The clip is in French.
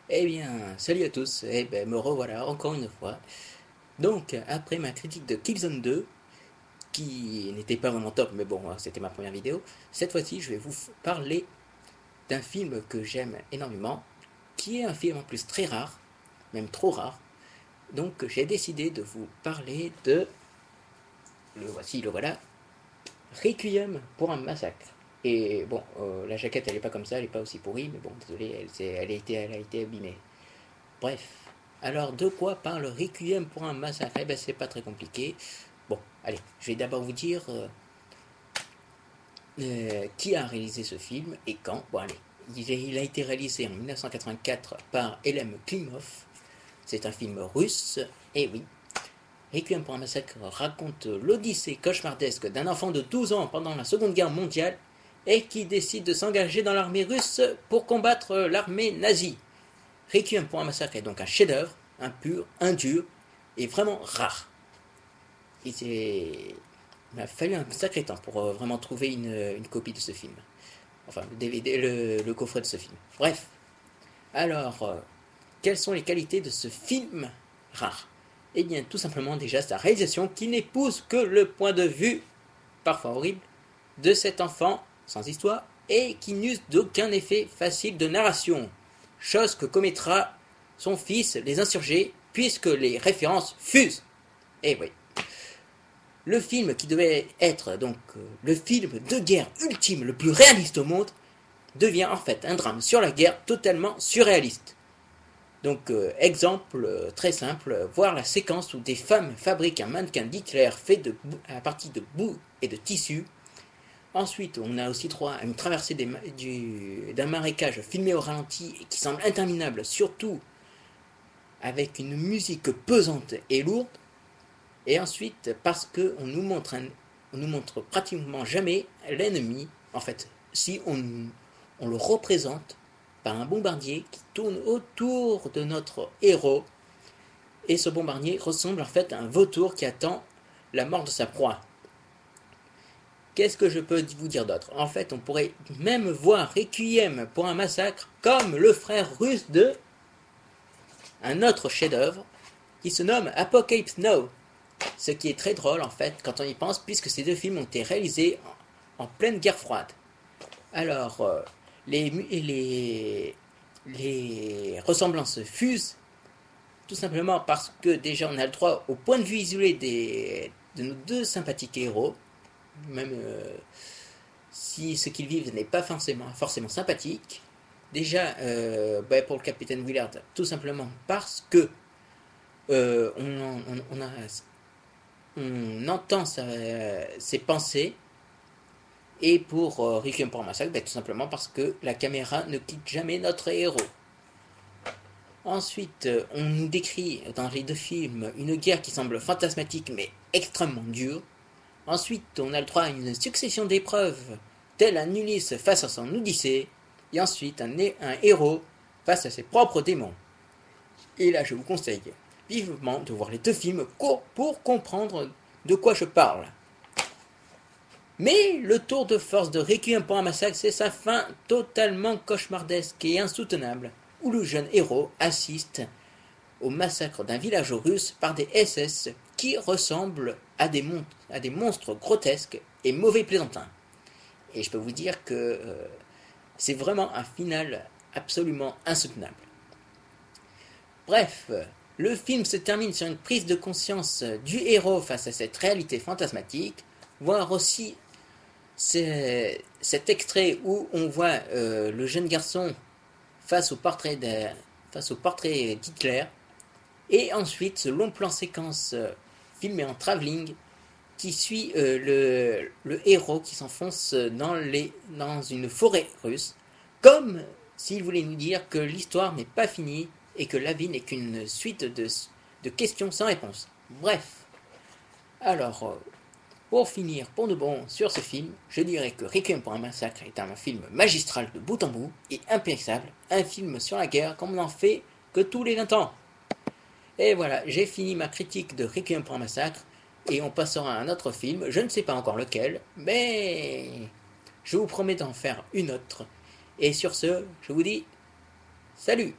Eh bien, salut à tous, eh ben, me revoilà encore une fois. Donc, après ma critique de Killzone 2, qui n'était pas vraiment top, mais bon, c'était ma première vidéo, cette fois-ci, je vais vous parler d'un film que j'aime énormément, qui est un film en plus très rare, même trop rare. Donc, j'ai décidé de vous parler de, le voilà, Requiem pour un massacre. Et bon, la jaquette, elle est pas comme ça, elle est pas aussi pourrie, mais bon, désolé, elle a été abîmée. Bref, alors de quoi parle Requiem pour un massacre? Eh ben c'est pas très compliqué. Bon, allez, je vais d'abord vous dire qui a réalisé ce film et quand. Bon, allez, il a été réalisé en 1984 par Elem Klimov. C'est un film russe. Et oui, Requiem pour un massacre raconte l'odyssée cauchemardesque d'un enfant de 12 ans pendant la Seconde Guerre mondiale et qui décide de s'engager dans l'armée russe pour combattre l'armée nazie. Requiem pour un massacre est donc un chef-d'œuvre, un pur, un dur, et vraiment rare. Il m'a fallu un sacré temps pour vraiment trouver une copie de ce film. Enfin, le DVD, le coffret de ce film. Bref, alors, quelles sont les qualités de ce film rare? Eh bien, tout simplement déjà sa réalisation qui n'épouse que le point de vue, parfois horrible, de cet enfant sans histoire et qui n'use d'aucun effet facile de narration, chose que commettra son fils, les insurgés, puisque les références fusent. Et oui. Le film qui devait être donc le film de guerre ultime le plus réaliste au monde devient en fait un drame sur la guerre totalement surréaliste. Donc exemple très simple, voir la séquence où des femmes fabriquent un mannequin d'Hitler fait à partir de boue et de tissu. Ensuite, on a aussi droit à une traversée d'un marécage filmé au ralenti et qui semble interminable, surtout avec une musique pesante et lourde. Et ensuite, parce qu'on on nous montre pratiquement jamais l'ennemi, en fait, si on le représente par un bombardier qui tourne autour de notre héros, et ce bombardier ressemble en fait à un vautour qui attend la mort de sa proie. Qu'est-ce que je peux vous dire d'autre? En fait, on pourrait même voir Requiem pour un massacre comme le frère russe de un autre chef-d'œuvre qui se nomme Apocalypse Now. Ce qui est très drôle en fait quand on y pense, puisque ces deux films ont été réalisés en pleine guerre froide. Alors, les ressemblances fusent, tout simplement parce que déjà on a le droit au point de vue isolé de nos deux sympathiques héros, même si ce qu'ils vivent n'est pas forcément sympathique. Déjà, pour le capitaine Willard, tout simplement parce que on entend ses pensées. Et pour Requiem pour un massacre, tout simplement parce que la caméra ne quitte jamais notre héros. Ensuite, on nous décrit dans les deux films une guerre qui semble fantasmatique mais extrêmement dure. Ensuite, on a le droit à une succession d'épreuves, tel un Ulysse face à son Odyssée, et ensuite un héros face à ses propres démons. Et là, je vous conseille vivement de voir les deux films courts pour comprendre de quoi je parle. Mais le tour de force de Requiem pour un massacre, c'est sa fin totalement cauchemardesque et insoutenable, où le jeune héros assiste au massacre d'un village russe par des SS qui ressemblent à des monstres grotesques et mauvais plaisantins. Et je peux vous dire que c'est vraiment un final absolument insoutenable. Bref, le film se termine sur une prise de conscience du héros face à cette réalité fantasmatique, voire aussi c'est cet extrait où on voit le jeune garçon face au portrait d'Hitler, et ensuite ce long plan séquence filmé en travelling qui suit le héros qui s'enfonce dans une forêt russe, comme s'il voulait nous dire que l'histoire n'est pas finie et que la vie n'est qu'une suite de questions sans réponse. Bref, alors pour finir, pour de bon, sur ce film, je dirais que Requiem pour un massacre est un film magistral de bout en bout et impérissable, un film sur la guerre comme on n'en fait que tous les 20 ans. Et voilà, j'ai fini ma critique de Requiem pour un massacre et on passera à un autre film, je ne sais pas encore lequel, mais je vous promets d'en faire une autre. Et sur ce, je vous dis salut!